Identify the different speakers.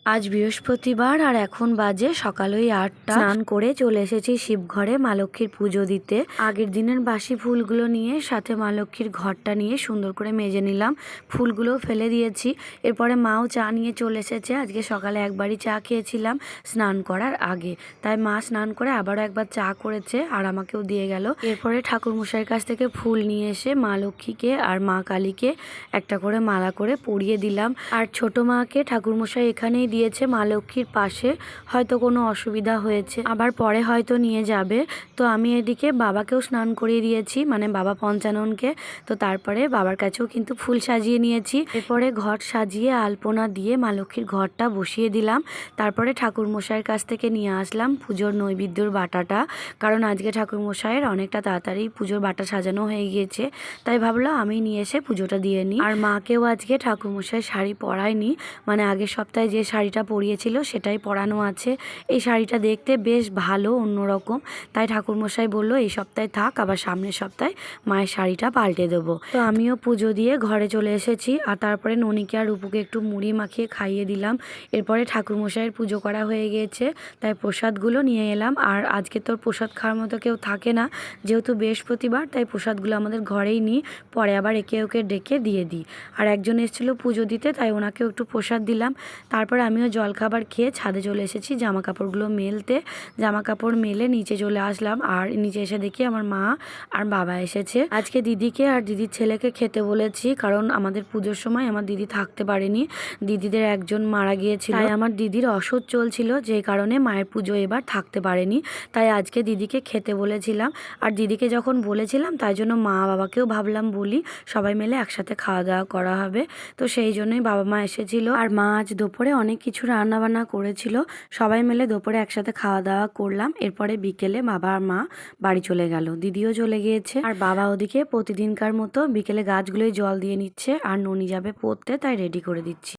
Speaker 1: আজ বৃহস্পতিবার আর এখন বাজে সকাল ওই 8টা। স্নান করে চলে এসেছি শিবঘরে মা লক্ষ্মীর পুজো দিতে। আগের দিনের বাসি ফুলগুলো নিয়ে সাথে মা লক্ষ্মীর ঘরটা নিয়ে সুন্দর করে মেজে নিলাম, ফুলগুলো ফেলে দিয়েছি। এরপরে মাও চা নিয়ে চলে এসেছে। আজকে সকালে একবারই চা খেয়েছিলাম স্নান করার আগে, তাই মা স্নান করে আবারও একবার চা করেছে আর আমাকেও দিয়ে গেল। এরপরে ঠাকুরমশাইয়ের কাছ থেকে ফুল নিয়ে এসে মা লক্ষ্মীকে আর মা কালীকে একটা করে মালা করে পরিয়ে দিলাম। আর ছোট মাকে ঠাকুরমশাই এখানেই দিয়েছে মা লক্ষ্মীর পাশে, হয়তো কোনো অসুবিধা হয়েছে আবার পরে হয়তো নিয়ে যাবে। তো আমি এদিকে বাবাকেও স্নান করিয়ে দিয়েছি, মানে বাবা পঞ্চাননকে। তো তারপরে বাবার কাছেও কিন্তু ফুল সাজিয়ে নিয়েছি। এরপরে ঘর সাজিয়ে আলপনা দিয়ে মা লক্ষ্মীর ঘরটা বসিয়ে দিলাম। তারপরে ঠাকুরমশাইয়ের কাছ থেকে নিয়ে আসলাম পুজোর নৈবেদ্যর বাটাটা, কারণ আজকে ঠাকুরমশাইয়ের অনেকটা তাড়াতাড়ি পুজোর বাটা সাজানো হয়ে গিয়েছে, তাই ভাবলাম আমি নিয়ে এসে পুজোটা দিয়ে নিই। আর মাকেও আজকে ঠাকুরমশাই শাড়ি পরায়নি, মানে আগের সপ্তাহে যে শাড়িটা পরিয়েছিল সেটাই পরানো আছে। এই শাড়িটা দেখতে বেশ ভালো, অন্যরকম, তাই ঠাকুরমশাই বললো এই সপ্তাহে থাক, আবার সামনের সপ্তাহে মায়ের শাড়িটা পাল্টে দেবো। তো আমিও পুজো দিয়ে ঘরে চলে এসেছি। আর তারপরে ননিকে আর রূপুকে একটু মুড়ি মাখিয়ে খাইয়ে দিলাম। এরপরে ঠাকুরমশাইয়ের পুজো করা হয়ে গিয়েছে, তাই প্রসাদগুলো নিয়ে এলাম। আর আজকে তোর প্রসাদ খাওয়ার মতো কেউ থাকে না, যেহেতু বৃহস্পতিবার, তাই প্রসাদগুলো আমাদের ঘরেই নিই, পরে আবার একে ওকে ডেকে দিয়ে দিই। আর একজন এসেছিল পুজো দিতে, তাই ওনাকেও একটু প্রসাদ দিলাম। তারপর আমিও জলখাবার খেয়ে ছাদে চলে এসেছি জামা কাপড়গুলো মেলতে। জামা কাপড় মেলে নিচে চলে আসলাম, আর নিচে এসে দেখি আমার মা আর বাবা এসেছে। আজকে দিদিকে আর দিদির ছেলেকে খেতে বলেছি, কারণ আমাদের পুজোর সময় আমার দিদি থাকতে পারেনি, দিদিদের একজন মারা গিয়েছিল, তাই আমার দিদির অসুখ চলছিল, যে কারণে মায়ের পুজো এবার থাকতে পারেনি। তাই আজকে দিদিকে খেতে বলেছিলাম। আর দিদিকে যখন বলেছিলাম, তাই জন্য মা বাবাকেও ভাবলাম বলি, সবাই মিলে একসাথে খাওয়া দাওয়া করা হবে। তো সেই জন্যই বাবা মা এসেছিল। আর মা আজ দুপুরে অনেক কিছু রান্না বান্না করেছিল, সবাই মিলে দুপুরে একসাথে খাওয়া দাওয়া করলাম। এরপরে বিকেলে বাবা আর মা বাড়ি চলে গেল, দিদিও চলে গিয়েছে। আর বাবা ওদিকে প্রতিদিনকার মতো বিকেলে গাছগুলোই জল দিয়ে নিচ্ছে, আর ননি যাবে পড়তে, তাই রেডি করে দিচ্ছি।